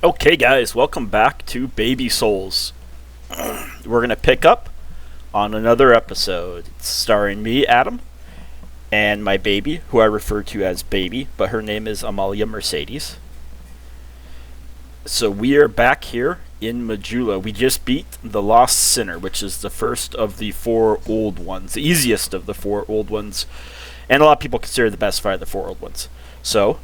Okay, guys, welcome back to Baby Souls. We're going to pick up on another episode. It's starring me, Adam, and my baby, who I refer to as Baby, but her name is Amalia Mercedes. So we are back here in Majula. We just beat the Lost Sinner, which is the first of the four old ones, the easiest of the four old ones, and a lot of people consider the best fight of the four old ones. So,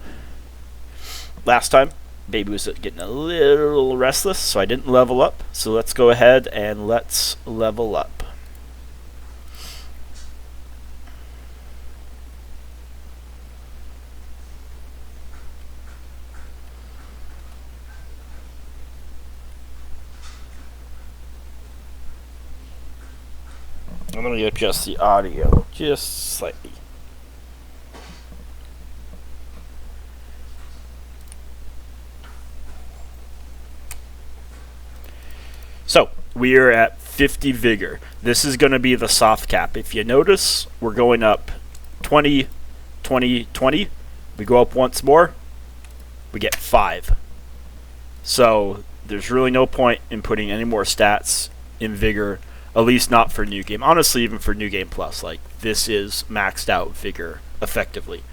last time, Baby was getting a little restless, so I didn't level up. So let's go ahead and let's level up. I'm going to adjust the audio just slightly. So, we are at 50 vigor. This is going to be the soft cap. If you notice, we're going up 20, 20, 20. We go up once more, we get 5. So, there's really no point in putting any more stats in vigor, at least not for New Game. Honestly, even for New Game Plus, like, this is maxed out vigor effectively.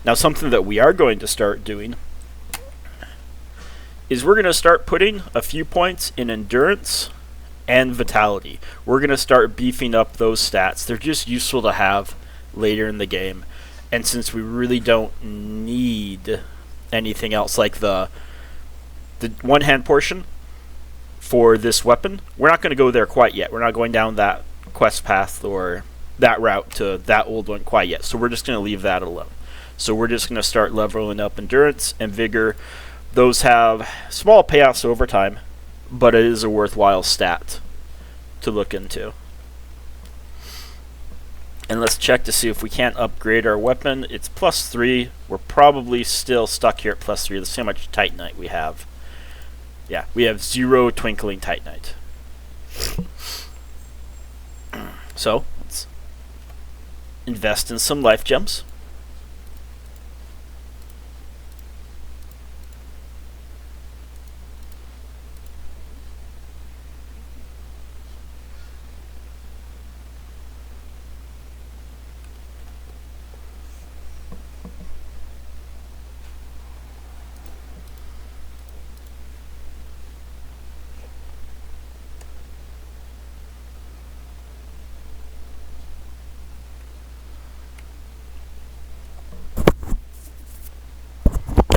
Now, something that we are going to start doing is we're going to start putting a few points in endurance and vitality. We're going to start beefing up those stats. They're just useful to have later in the game. And since we really don't need anything else like the one-hand portion for this weapon, we're not going to go there quite yet. We're not going down that quest path or that route to that old one quite yet. So we're just going to leave that alone. So we're just going to start leveling up endurance and vigor. Those have small payouts over time, but it is a worthwhile stat to look into. And let's check to see if we can't upgrade our weapon. It's +3. We're probably still stuck here at +3. Let's see how much Titanite we have. Yeah, we have 0 Twinkling Titanite. So, let's invest in some life gems.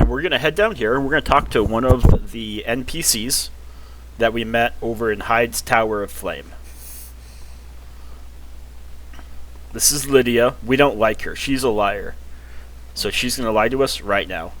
We're going to head down here and we're going to talk to one of the NPCs that we met over in Hyde's Tower of Flame. This is Lydia. We don't like her. She's a liar. So she's going to lie to us right now.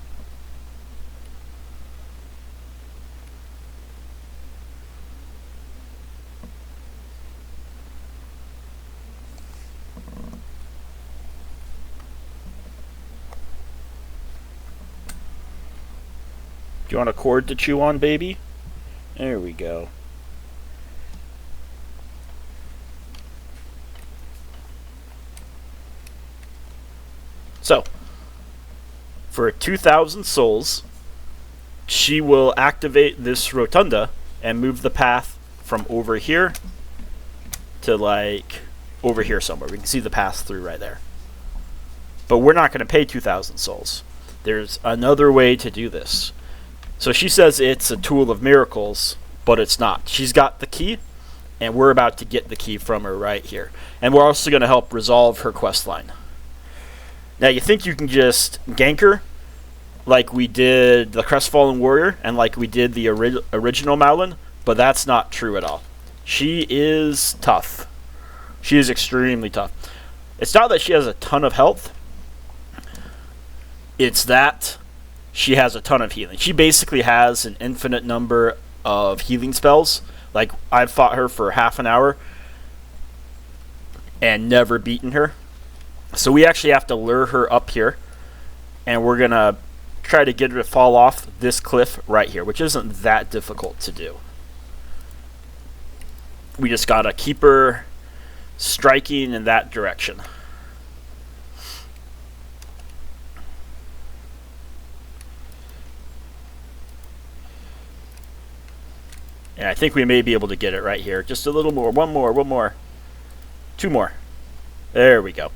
Do you want a cord to chew on, baby? There we go. So, for 2,000 souls, she will activate this rotunda and move the path from over here to, like, over here somewhere. We can see the pass through right there. But we're not going to pay 2,000 souls. There's another way to do this. So she says it's a tool of miracles, but it's not. She's got the key, and we're about to get the key from her right here. And we're also going to help resolve her quest line. Now, you think you can just gank her like we did the Crestfallen Warrior and like we did the original Malin, but that's not true at all. She is tough. She is extremely tough. It's not that she has a ton of health. It's that she has a ton of healing. She basically has an infinite number of healing spells. Like, I've fought her for half an hour and never beaten her. So we actually have to lure her up here, and we're going to try to get her to fall off this cliff right here, which isn't that difficult to do. We just got to keep her striking in that direction. And I think we may be able to get it right here. Just a little more. One more. Two more. There we go.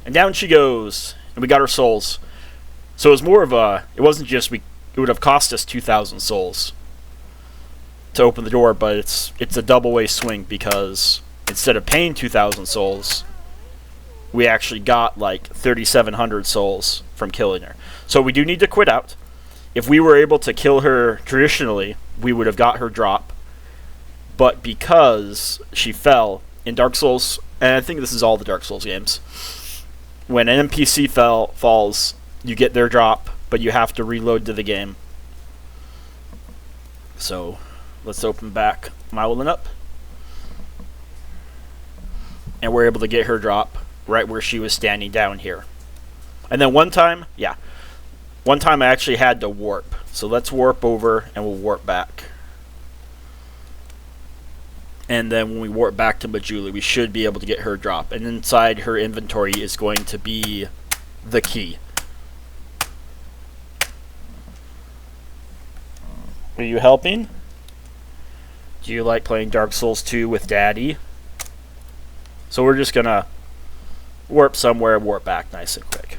And down she goes. And we got her souls. So it was more of a... It wasn't just... It would have cost us 2,000 souls to open the door, but it's a double-way swing because instead of paying 2,000 souls, we actually got like 3,700 souls from killing her. So we do need to quit out. If we were able to kill her traditionally, we would have got her drop. But because she fell in Dark Souls, and I think this is all the Dark Souls games, when an NPC falls, you get their drop, but you have to reload to the game. So let's open back Mylin up. And we're able to get her drop right where she was standing down here. And then one time I actually had to warp. So let's warp over and we'll warp back. And then when we warp back to Majula, we should be able to get her drop. And inside her inventory is going to be the key. Are you helping? Do you like playing Dark Souls 2 with Daddy? So we're just gonna warp somewhere and warp back nice and quick.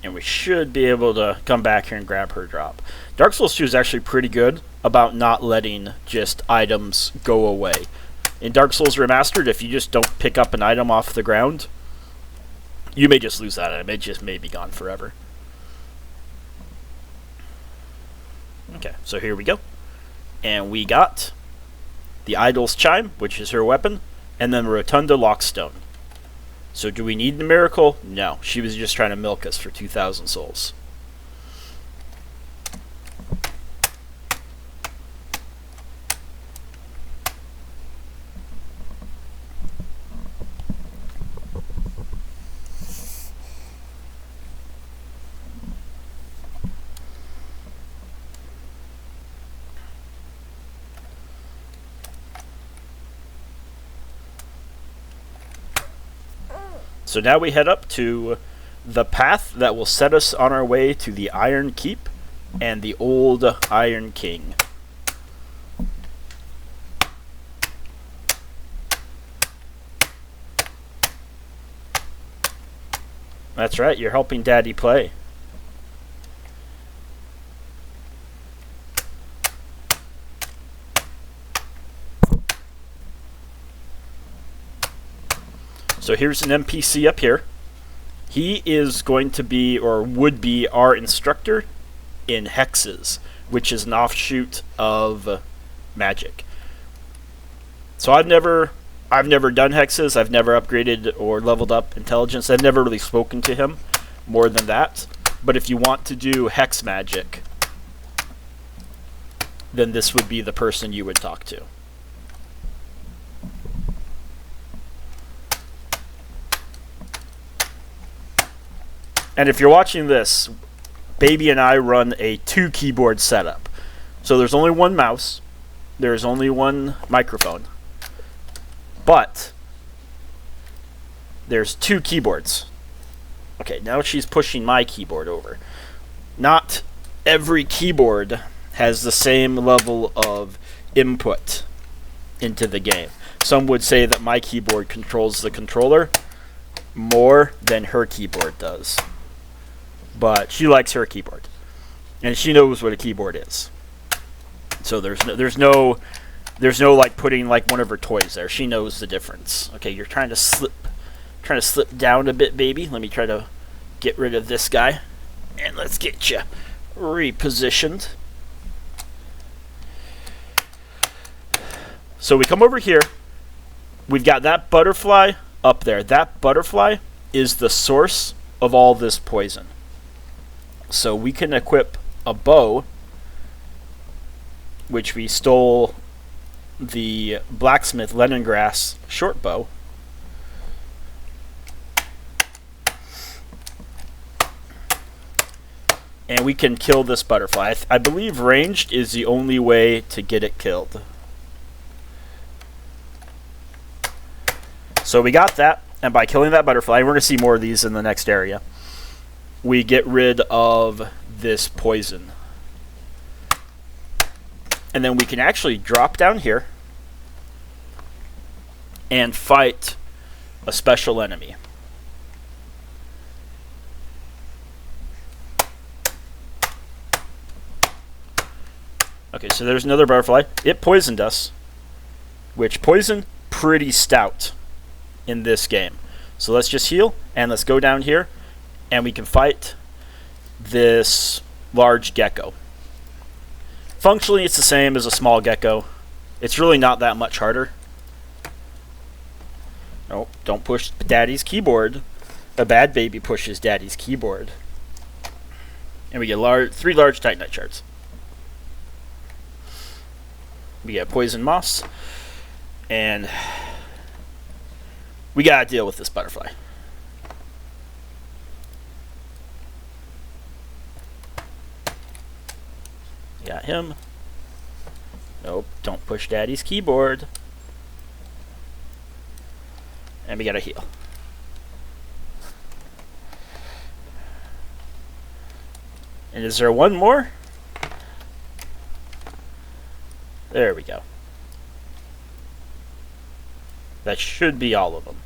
And we should be able to come back here and grab her drop. Dark Souls 2 is actually pretty good about not letting just items go away. In Dark Souls Remastered, if you just don't pick up an item off the ground, you may just lose that item. It just may be gone forever. Okay, so here we go. And we got the Idol's Chime, which is her weapon, and then Rotunda Lockstone. So do we need the miracle? No. She was just trying to milk us for 2,000 souls. So now we head up to the path that will set us on our way to the Iron Keep and the Old Iron King. That's right, you're helping Daddy play. So here's an NPC up here. He is going to be, or would be, our instructor in hexes, which is an offshoot of magic. So I've never done hexes. I've never upgraded or leveled up intelligence. I've never really spoken to him more than that. But if you want to do hex magic, then this would be the person you would talk to. And if you're watching this, Baby and I run a 2-keyboard setup. So there's only one mouse, there's only one microphone, but there's 2 keyboards. Okay, now she's pushing my keyboard over. Not every keyboard has the same level of input into the game. Some would say that my keyboard controls the controller more than her keyboard does. But she likes her keyboard, and she knows what a keyboard is. So there's no like putting like one of her toys there. She knows the difference. Okay, you're trying to slip down a bit, baby. Let me try to get rid of this guy, and let's get you repositioned. So we come over here. We've got that butterfly up there. That butterfly is the source of all this poison. So we can equip a bow, which we stole the blacksmith Leningrass short bow. And we can kill this butterfly. I believe ranged is the only way to get it killed. So we got that, and by killing that butterfly, we're going to see more of these in the next area, we get rid of this poison. And then we can actually drop down here and fight a special enemy. Okay, so there's another butterfly. It poisoned us, which poison pretty stout in this game. So let's just heal, and let's go down here, and we can fight this large gecko. Functionally, it's the same as a small gecko. It's really not that much harder. Oh, don't push daddy's keyboard. A bad baby pushes daddy's keyboard. And we get 3 large Titanite shards. We get poison moss. And we gotta deal with this butterfly. Got him. Nope, don't push daddy's keyboard. And we gotta heal. And is there one more? There we go. That should be all of them.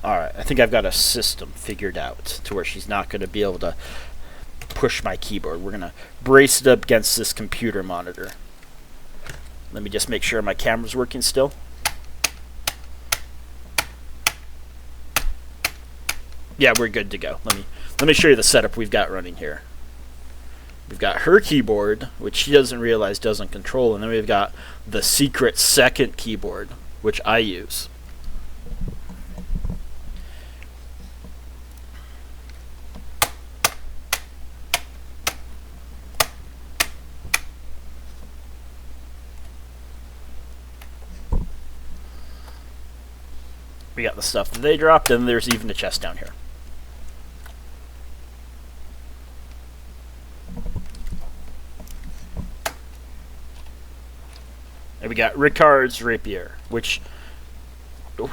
Alright, I think I've got a system figured out to where she's not going to be able to push my keyboard. We're going to brace it up against this computer monitor. Let me just make sure my camera's working still. Yeah, we're good to go. Let me show you the setup we've got running here. We've got her keyboard, which she doesn't realize doesn't control, and then we've got the secret second keyboard, which I use. We got the stuff that they dropped, and there's even a chest down here. And we got Ricard's rapier, which you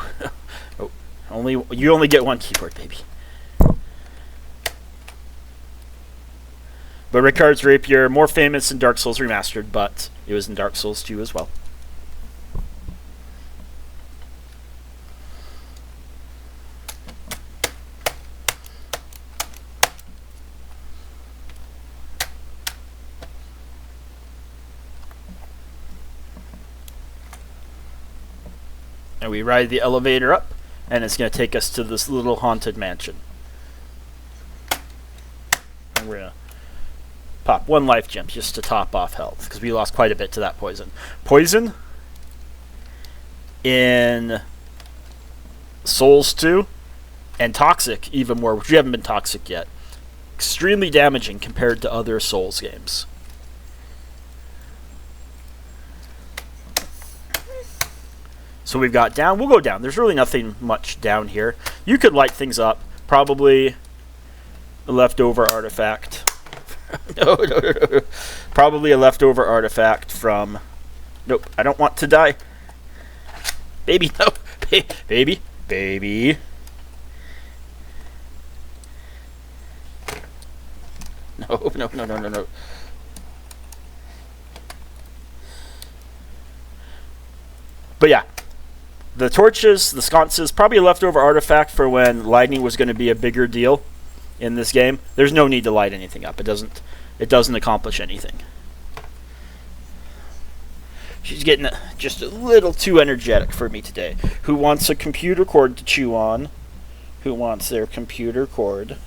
only get one keyboard, baby. But Ricard's rapier, more famous in Dark Souls Remastered, but it was in Dark Souls 2 as well. And we ride the elevator up, and it's going to take us to this little haunted mansion. And we're going to pop 1 life gem just to top off health, because we lost quite a bit to that poison. Poison in Souls 2, and Toxic even more, which we haven't been Toxic yet. Extremely damaging compared to other Souls games. So we've got down. We'll go down. There's really nothing much down here. You could light things up. Probably a leftover artifact. No. Probably a leftover artifact from... Nope, I don't want to die. Baby, no. Baby. No. But yeah. The torches, the sconces, probably a leftover artifact for when lighting was going to be a bigger deal in this game. There's no need to light anything up. It doesn't accomplish anything. She's getting just a little too energetic for me today. Who wants a computer cord to chew on? Who wants their computer cord?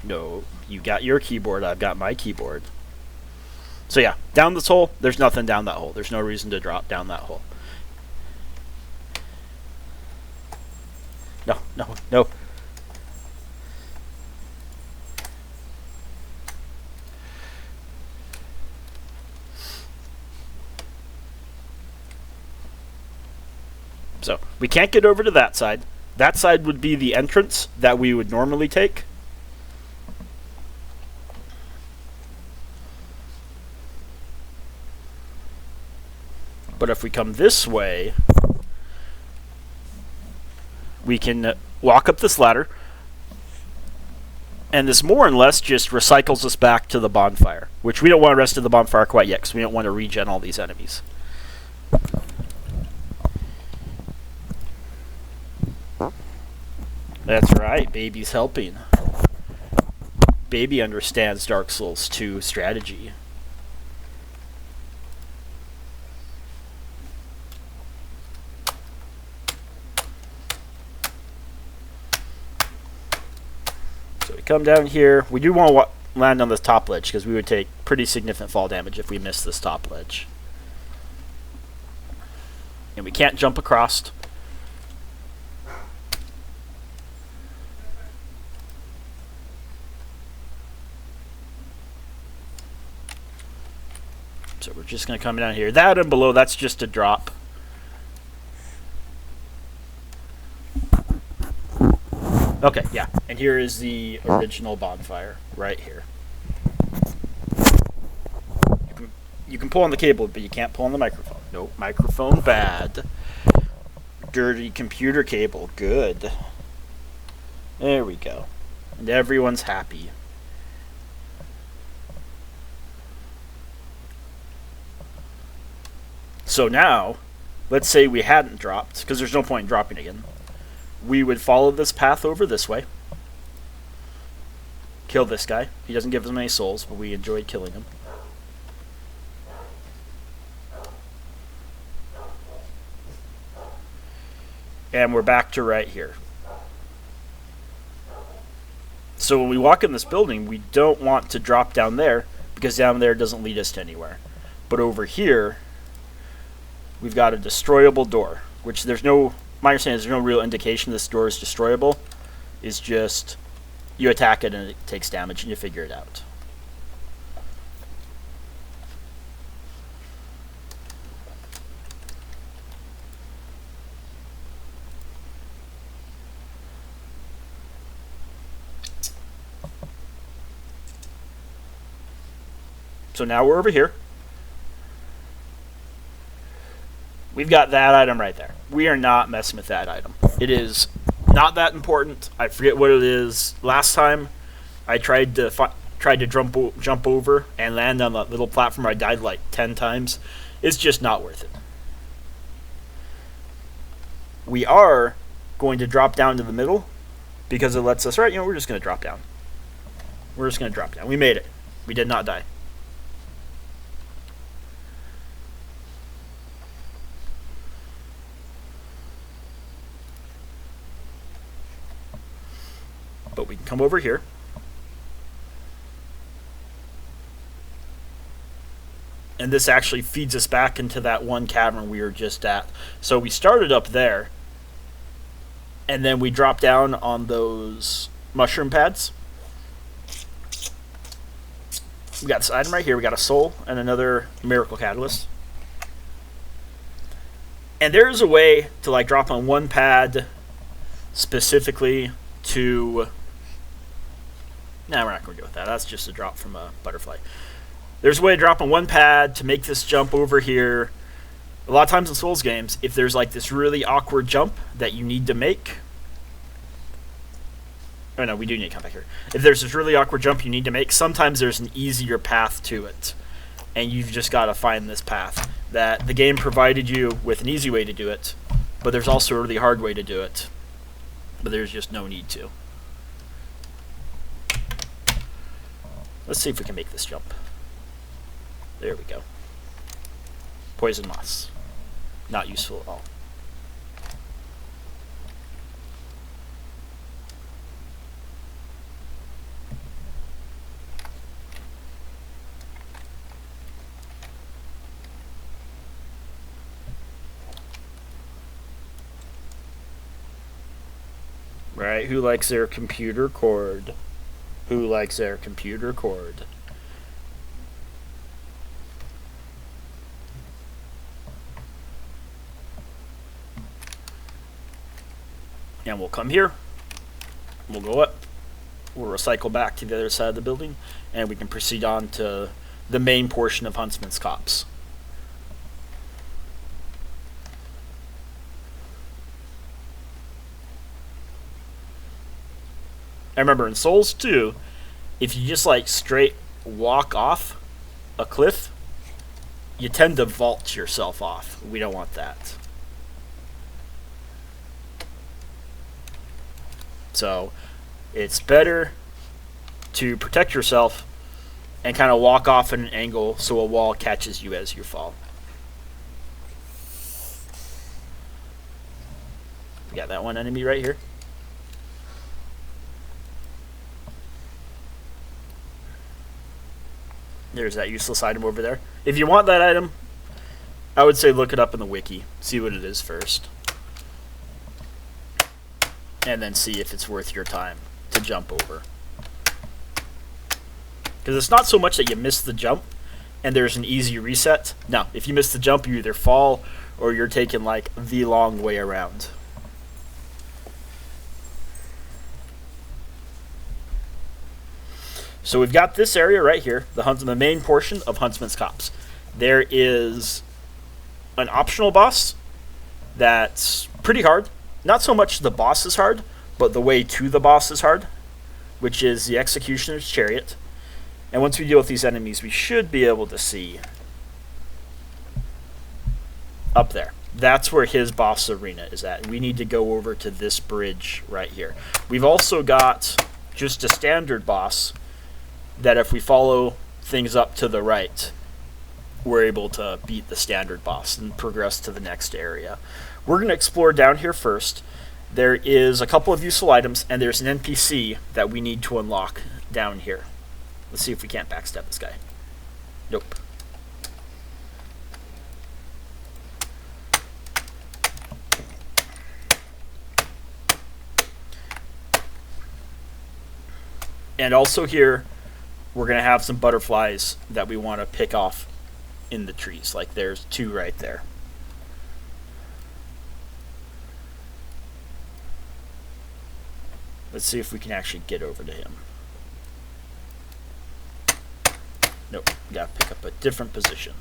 No, you got your keyboard, I've got my keyboard. So yeah, down this hole, there's nothing down that hole. There's no reason to drop down that hole. No. We can't get over to that side. That side would be the entrance that we would normally take. But if we come this way, we can walk up this ladder, and this more or less just recycles us back to the bonfire, which we don't want to rest of the bonfire quite yet, because we don't want to regen all these enemies. That's right, Baby's helping. Baby understands Dark Souls 2 strategy. So we come down here. We do want to land on this top ledge, because we would take pretty significant fall damage if we missed this top ledge. And we can't jump across. So we're just going to come down here. That and below, that's just a drop. Okay, yeah. And here is the original bonfire, right here. You can pull on the cable, but you can't pull on the microphone. Nope, microphone bad. Dirty computer cable, good. There we go. And everyone's happy. So now, let's say we hadn't dropped, because there's no point in dropping again. We would follow this path over this way. Kill this guy. He doesn't give us many souls, but we enjoyed killing him. And we're back to right here. So when we walk in this building, we don't want to drop down there, because down there doesn't lead us to anywhere. But over here, we've got a destroyable door, which there's no, my understanding is there's no real indication this door is destroyable. It's just, you attack it and it takes damage and you figure it out. So now we're over here. We've got that item right there. We are not messing with that item. It is not that important. I forget what it is. Last time, I tried to jump over and land on that little platform. I died like 10 times. It's just not worth it. We are going to drop down to the middle because it lets us, right, you know, we're just going to drop down. We're just going to drop down. We made it. We did not die. But we can come over here. And this actually feeds us back into that one cavern we were just at. So we started up there. And then we dropped down on those mushroom pads. We got this item right here. We got a soul and another miracle catalyst. And there's a way to like drop on one pad specifically to... Nah, we're not going to go with that. That's just a drop from a butterfly. There's a way to drop on one pad to make this jump over here. A lot of times in Souls games, if there's like this really awkward jump that you need to make... Oh no, we do need to come back here. If there's this really awkward jump you need to make, sometimes there's an easier path to it. And you've just got to find this path. That the game provided you with an easy way to do it, but there's also a really hard way to do it. But there's just no need to. Let's see if we can make this jump. There we go. Poison moss. Not useful at all. Right, who likes their computer cord? Who likes their computer cord? And we'll come here. We'll go up. We'll recycle back to the other side of the building. And we can proceed on to the main portion of Huntsman's Copse. I remember in Souls 2, if you just like straight walk off a cliff, you tend to vault yourself off. We don't want that. So it's better to protect yourself and kind of walk off at an angle so a wall catches you as you fall. We got that one enemy right here. There's that useless item over there. If you want that item, I would say look it up in the wiki. See what it is first. And then see if it's worth your time to jump over. Because it's not so much that you miss the jump and there's an easy reset. No, if you miss the jump, you either fall or you're taking like the long way around. So we've got this area right here, the main portion of Huntsman's Copse. There is an optional boss that's pretty hard. Not so much the boss is hard, but the way to the boss is hard, which is the Executioner's Chariot. And once we deal with these enemies, we should be able to see up there. That's where his boss arena is at. We need to go over to this bridge right here. We've also got just a standard boss that if we follow things up to the right, we're able to beat the standard boss and progress to the next area. We're going to explore down here first. There is a couple of useful items, and there's an NPC that we need to unlock down here. Let's see if we can't backstab this guy. Nope. And also here, we're going to have some butterflies that we want to pick off in the trees. Like there's two right there. Let's see if we can actually get over to him. Nope, got to pick up a different position.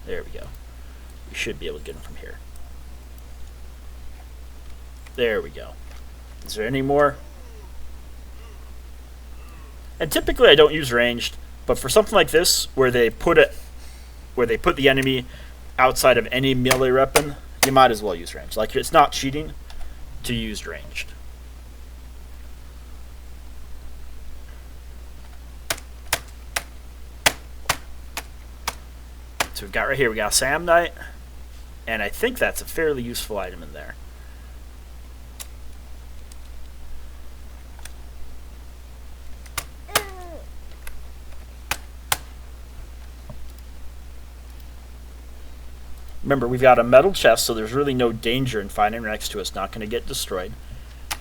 There we go. We should be able to get him from here. There we go. Is there any more? And typically I don't use ranged, but for something like this, where they put the enemy outside of any melee weapon, you might as well use ranged. Like it's not cheating to use ranged. So we've got right here, we got Sam Knight, and I think that's a fairly useful item in there. Remember, we've got a metal chest, so there's really no danger in finding next to us. Not going to get destroyed.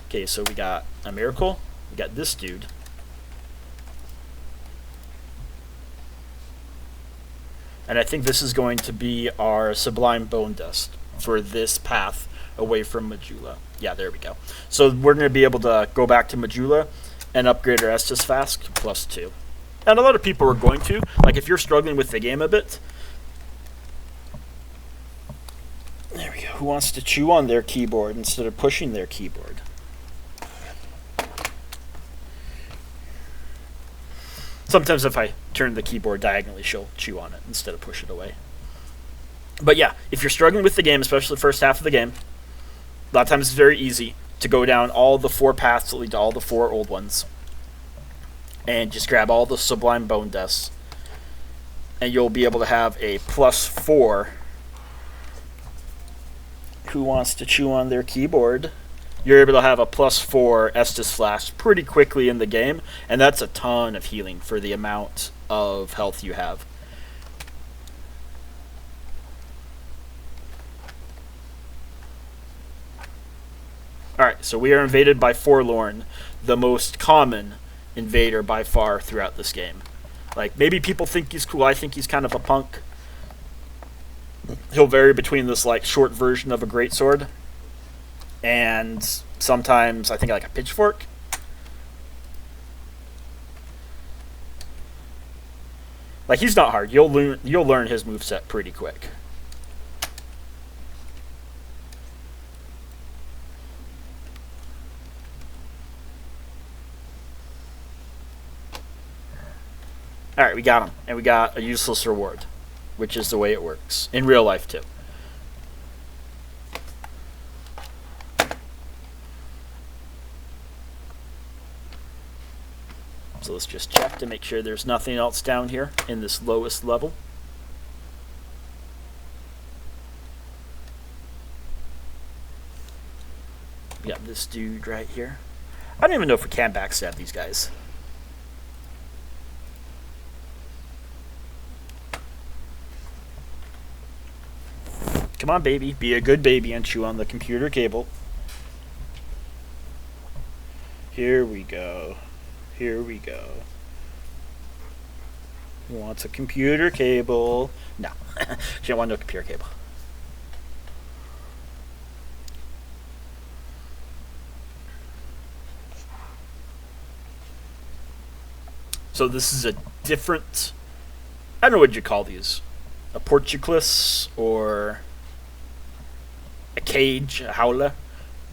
Okay, so we got a miracle. We got this dude. And I think this is going to be our Sublime Bone Dust for this path away from Majula. Yeah, there we go. So we're going to be able to go back to Majula and upgrade our Estus Flask +2. And a lot of people are going to. Like, if you're struggling with the game a bit, there we go. Who wants to chew on their keyboard instead of pushing their keyboard? Sometimes if I turn the keyboard diagonally, she'll chew on it instead of push it away. But yeah, if you're struggling with the game, especially the first half of the game, a lot of times it's very easy to go down all the 4 paths that lead to all the 4 old ones. And just grab all the Sublime Bone Dusts. And you'll be able to have a +4. Who wants to chew on their keyboard? You're able to have a +4 Estus Flask pretty quickly in the game, and that's a ton of healing for the amount of health you have. Alright, so we are invaded by Forlorn, the most common invader by far throughout this game. Like, maybe people think he's cool, I think he's kind of a punk. he'll vary between this like short version of a greatsword and sometimes I think like a pitchfork. Like he's not hard. You'll learn his moveset pretty quick. Alright, we got him. And we got a useless reward, which is the way it works. In real life, too. So let's just check to make sure there's nothing else down here in this lowest level. We got this dude right here. I don't even know if we can backstab these guys. Come on, baby. Be a good baby and chew on the computer cable. Here we go. Here we go. Wants a computer cable. No. She don't want no computer cable. So this is a different... I don't know what you call these. A portuclis or a cage, a howler.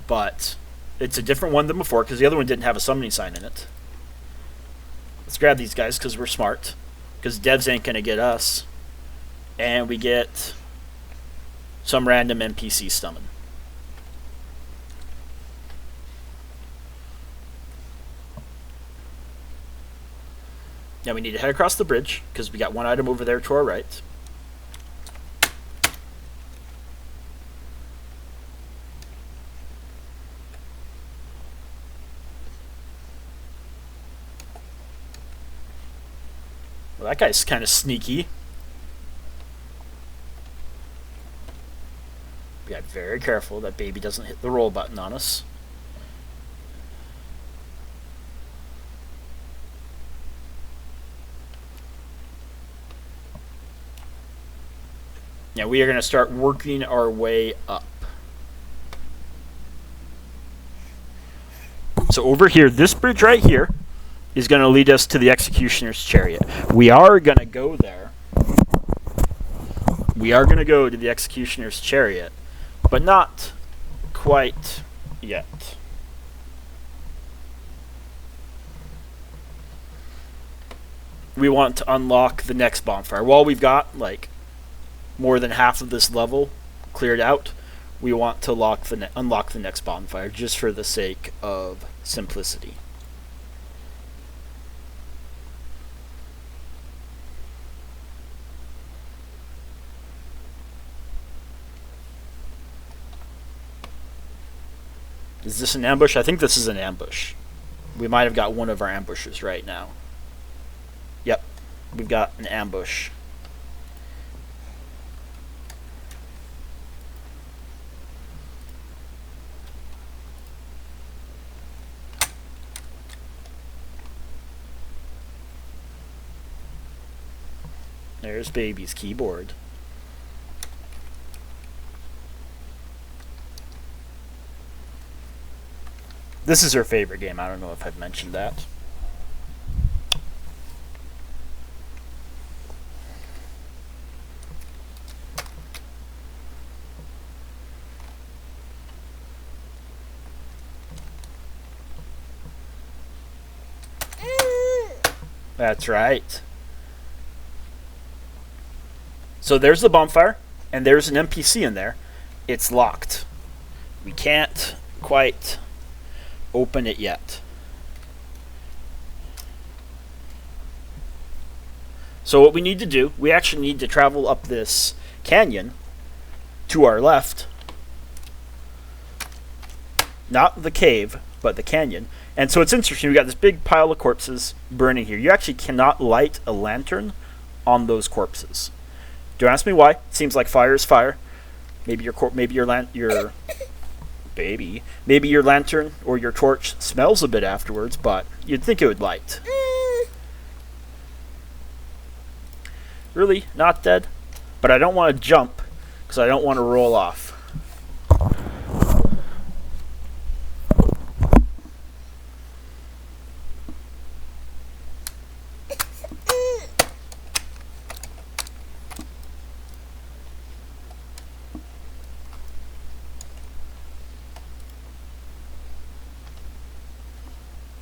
But it's a different one than before because the other one didn't have a summoning sign in it. Let's grab these guys because we're smart. Because devs ain't going to get us. And we get some random NPC summon. Now we need to head across the bridge because we got one item over there to our right. Well, that guy's kind of sneaky. We got very careful that baby doesn't hit the roll button on us. Now we are going to start working our way up. So over here, this bridge right here is going to lead us to the Executioner's Chariot. We are going to go there. We are going to go to the Executioner's Chariot, but not quite yet. We want to unlock the next bonfire. While we've got like more than half of this level cleared out, we want to unlock the next bonfire just for the sake of simplicity. Is this an ambush? I think this is an ambush. We might have got one of our ambushes right now. Yep, we've got an ambush. There's baby's keyboard. This is her favorite game. I don't know if I've mentioned that. That's right. So there's the bonfire, and there's an NPC in there. It's locked. We can't quite open it yet. So what we need to do, we actually need to travel up this canyon to our left. Not the cave, but the canyon. And so it's interesting, we got this big pile of corpses burning here. You actually cannot light a lantern on those corpses. Don't ask me why. It seems like fire is fire. Maybe your maybe your lantern or your torch smells a bit afterwards, but you'd think it would light. Really? Not dead? But I don't want to jump because I don't want to roll off.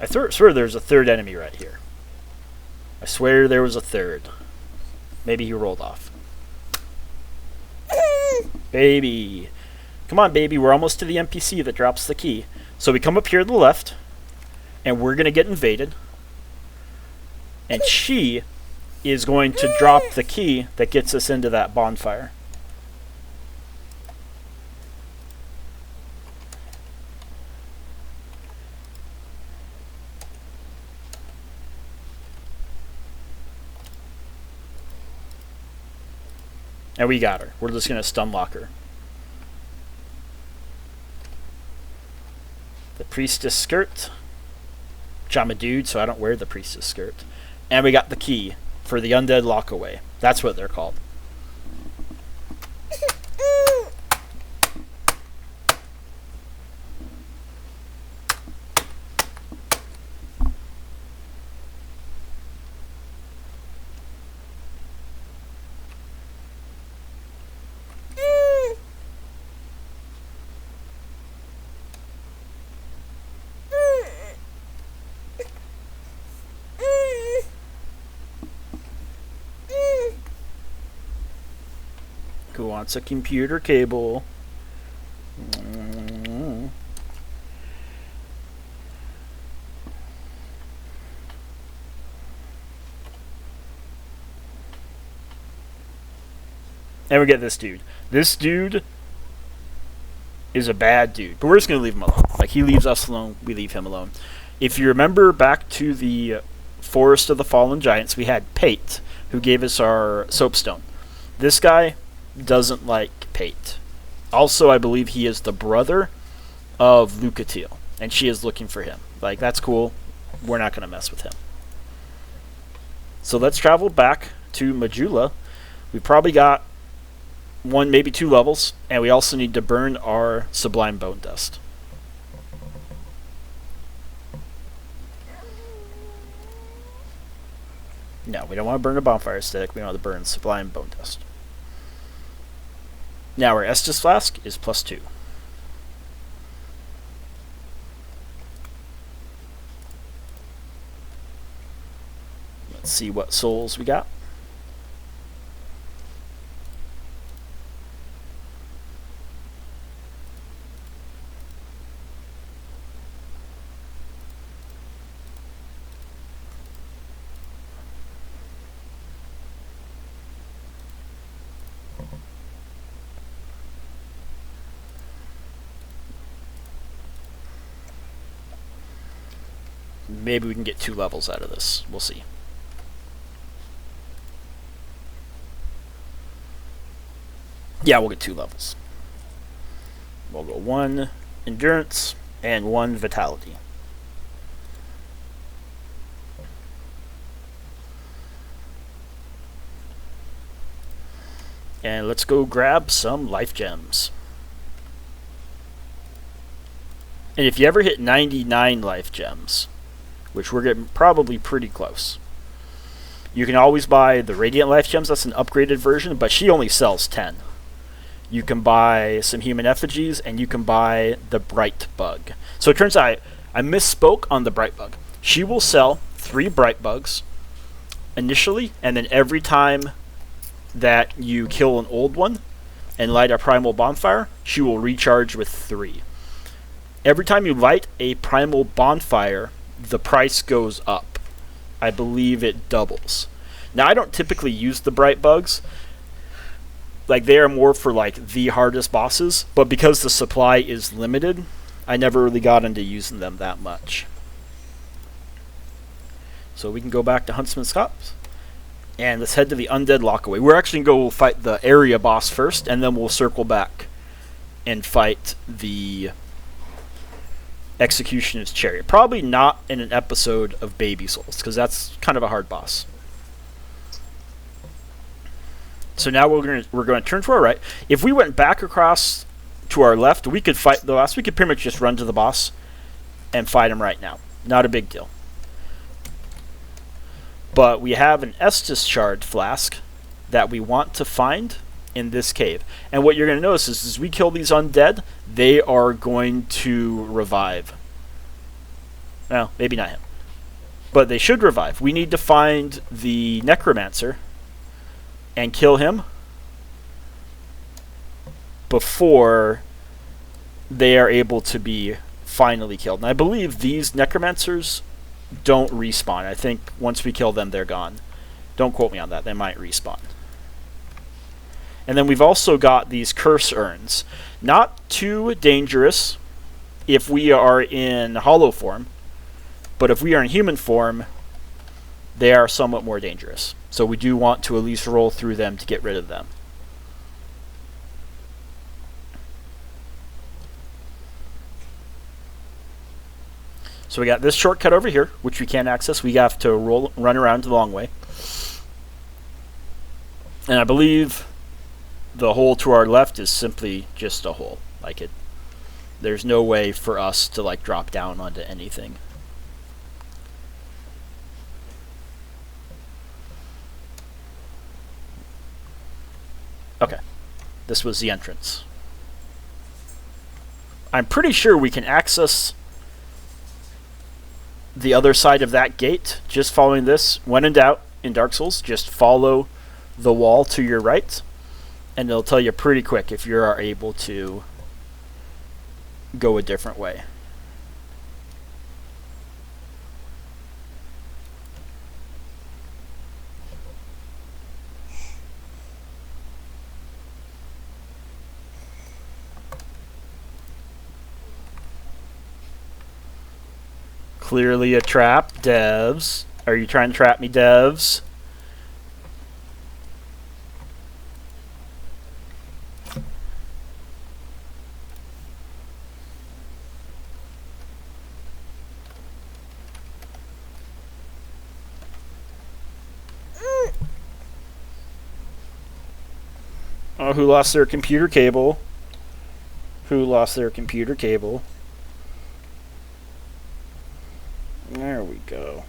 I swear there's a third enemy right here. I swear there was a third. Maybe he rolled off. Baby. Come on, baby. We're almost to the NPC that drops the key. So we come up here to the left, and we're going to get invaded. And she is going to drop the key that gets us into that bonfire. And we got her. We're just going to stun lock her. The priestess skirt. Which I'm a dude, so I don't wear the priestess skirt. And we got the key for the undead lockaway. That's what they're called. Who wants a computer cable? And we get this dude. This dude is a bad dude, but we're just going to leave him alone. Like, he leaves us alone, we leave him alone. If you remember back to the Forest of the Fallen Giants, we had Pate, who gave us our soapstone. This guy doesn't like Pate. Also, I believe he is the brother of Lucatiel, and she is looking for him. Like, that's cool. We're not going to mess with him. So let's travel back to Majula. We probably got 1, maybe 2 levels, and we also need to burn our Sublime Bone Dust. No, we don't want to burn a bonfire stick. We want to burn Sublime Bone Dust. Now our Estus Flask is +2. Let's see what souls we got. Maybe we can get 2 levels out of this. We'll see. Yeah, we'll get 2 levels. We'll go 1 endurance and 1 vitality. And let's go grab some life gems. And if you ever hit 99 life gems, which we're getting probably pretty close, you can always buy the Radiant Life Gems. That's an upgraded version, but she only sells 10. You can buy some Human Effigies, and you can buy the Bright Bug. So it turns out I misspoke on the Bright Bug. She will sell 3 Bright Bugs initially, and then every time that you kill an old one and light a Primal Bonfire, she will recharge with 3. Every time you light a Primal Bonfire, the price goes up. I believe it doubles. Now, I don't typically use the Bright Bugs. Like, they are more for, like, the hardest bosses. But because the supply is limited, I never really got into using them that much. So we can go back to Huntsman's Copse. And let's head to the Undead Lockaway. We're actually going to go fight the area boss first, and then we'll circle back and fight the Executioner's Chariot. Probably not in an episode of Baby Souls, because that's kind of a hard boss. So now we're going to turn to our right. If we went back across to our left, we could fight the boss. We could pretty much just run to the boss and fight him right now. Not a big deal. But we have an Estus Shard flask that we want to find in this cave. And what you're going to notice is as we kill these undead, they are going to revive. Well, maybe not him. But they should revive. We need to find the Necromancer and kill him before they are able to be finally killed. And I believe these Necromancers don't respawn. I think once we kill them, they're gone. Don't quote me on that. They might respawn. And then we've also got these Curse Urns. Not too dangerous if we are in hollow form, but if we are in human form, they are somewhat more dangerous. So we do want to at least roll through them to get rid of them. So we got this shortcut over here, which we can't access. We have to run around the long way. And I believe the hole to our left is simply just a hole. There's no way for us to drop down onto anything. Okay, this was the entrance. I'm pretty sure we can access the other side of that gate just following this. When in doubt, in Dark Souls, just follow the wall to your right, and it'll tell you pretty quick if you are able to go a different way. Clearly a trap, devs. Are you trying to trap me, devs? Oh, who lost their computer cable? Who lost their computer cable? There we go.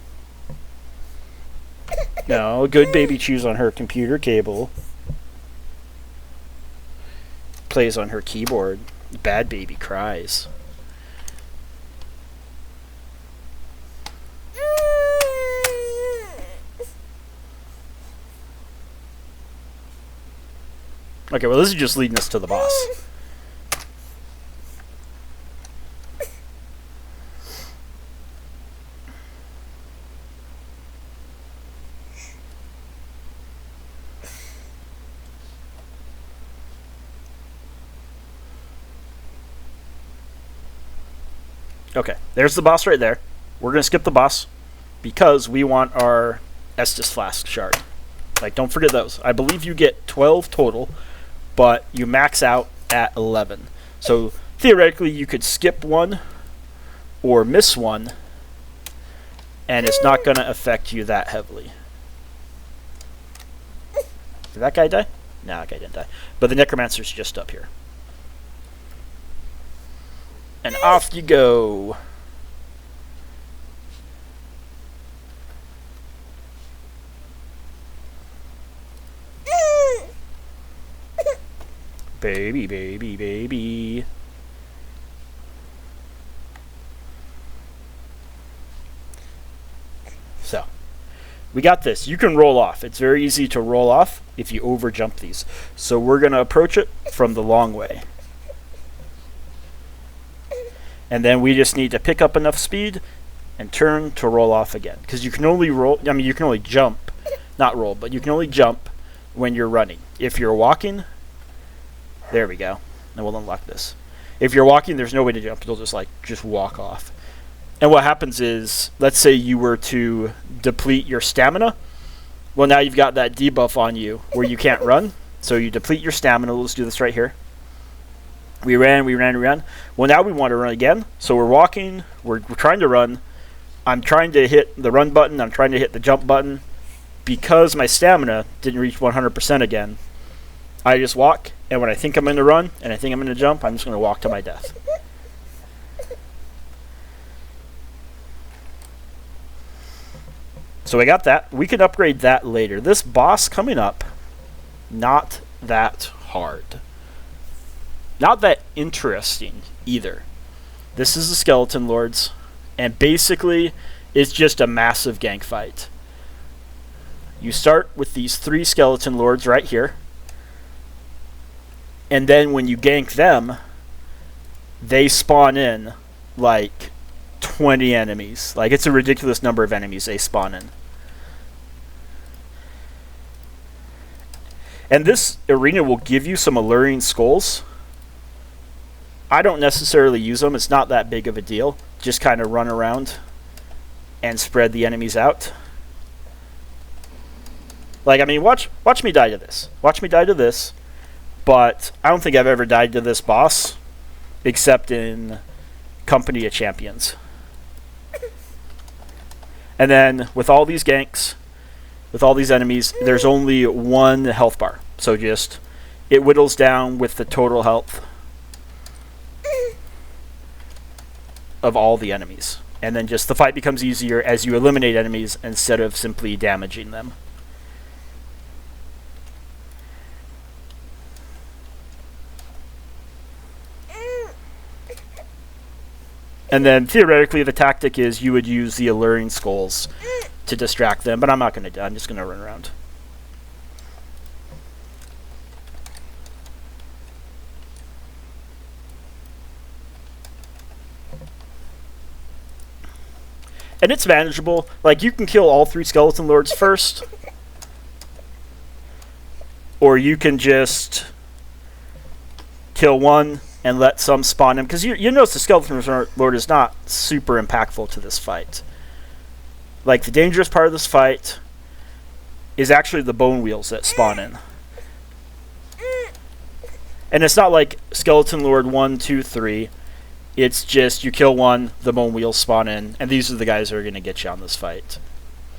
No, good baby chews on her computer cable. Plays on her keyboard. Bad baby cries. Okay, well this is just leading us to the boss. Okay, there's the boss right there. We're going to skip the boss because we want our Estus Flask shard. Don't forget those. I believe you get 12 total, but you max out at 11. So theoretically, you could skip one or miss one, and it's not going to affect you that heavily. Did that guy die? No, that guy didn't die. But the Necromancer's just up here. And off you go. Baby, baby, baby. So, we got this. You can roll off. It's very easy to roll off if you over jump these. So we're going to approach it from the long way. And then we just need to pick up enough speed and turn to roll off again. Because you can only roll, you can only jump, not roll, but you can only jump when you're running. If you're walking, there we go. And we'll unlock this. If you're walking, there's no way to jump. You'll just walk off. And what happens is, let's say you were to deplete your stamina. Well, now you've got that debuff on you where you can't run. So you deplete your stamina. Let's do this right here. We ran. Well, now we want to run again. So we're walking. We're trying to run. I'm trying to hit the run button. I'm trying to hit the jump button. Because my stamina didn't reach 100% again, I just walk, and when I think I'm going to run and I think I'm going to jump, I'm just going to walk to my death. So we got that. We could upgrade that later. This boss coming up, not that hard. Not that interesting either. This is the Skeleton Lords, and basically it's just a massive gank fight. You start with these 3 Skeleton Lords right here, and then when you gank them, they spawn in like 20 enemies. Like, it's a ridiculous number of enemies they spawn in. And this arena will give you some alluring skulls. I don't necessarily use them. It's not that big of a deal. Just kind of run around and spread the enemies out. Like, I mean, watch me die to this. Watch me die to this. But I don't think I've ever died to this boss, except in Company of Champions. And then, with all these ganks, with all these enemies, there's only 1 health bar. So just, it whittles down with the total health of all the enemies. And then just the fight becomes easier as you eliminate enemies instead of simply damaging them. And then, theoretically, the tactic is you would use the alluring skulls to distract them, but I'm not going to do that. I'm just going to run around. And it's manageable. Like, you can kill all 3 Skeleton Lords first, or you can just kill 1 and let some spawn in, because you notice the Skeleton Lord is not super impactful to this fight. Like, the dangerous part of this fight is actually the bone wheels that spawn in. And it's not like Skeleton Lord 1, 2, 3. It's just you kill 1, the bone wheels spawn in, and these are the guys that are going to get you on this fight.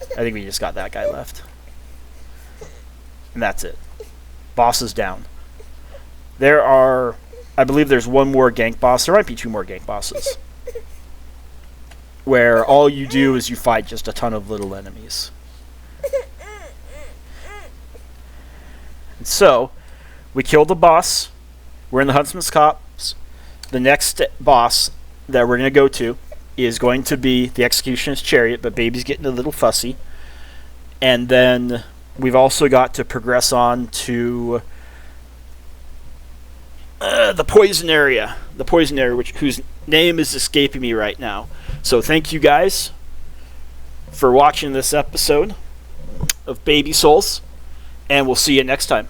I think we just got that guy left. And that's it. Boss is down. There are... I believe there's 1 more gank boss. There might be 2 more gank bosses. Where all you do is you fight just a ton of little enemies. And so, we killed the boss. We're in the Huntsman's Copse. The next boss that we're going to go to is going to be the Executioner's Chariot, but Baby's getting a little fussy. And then we've also got to progress on to... the poison area, whose name is escaping me right now. So thank you guys for watching this episode of Baby Souls, and we'll see you next time.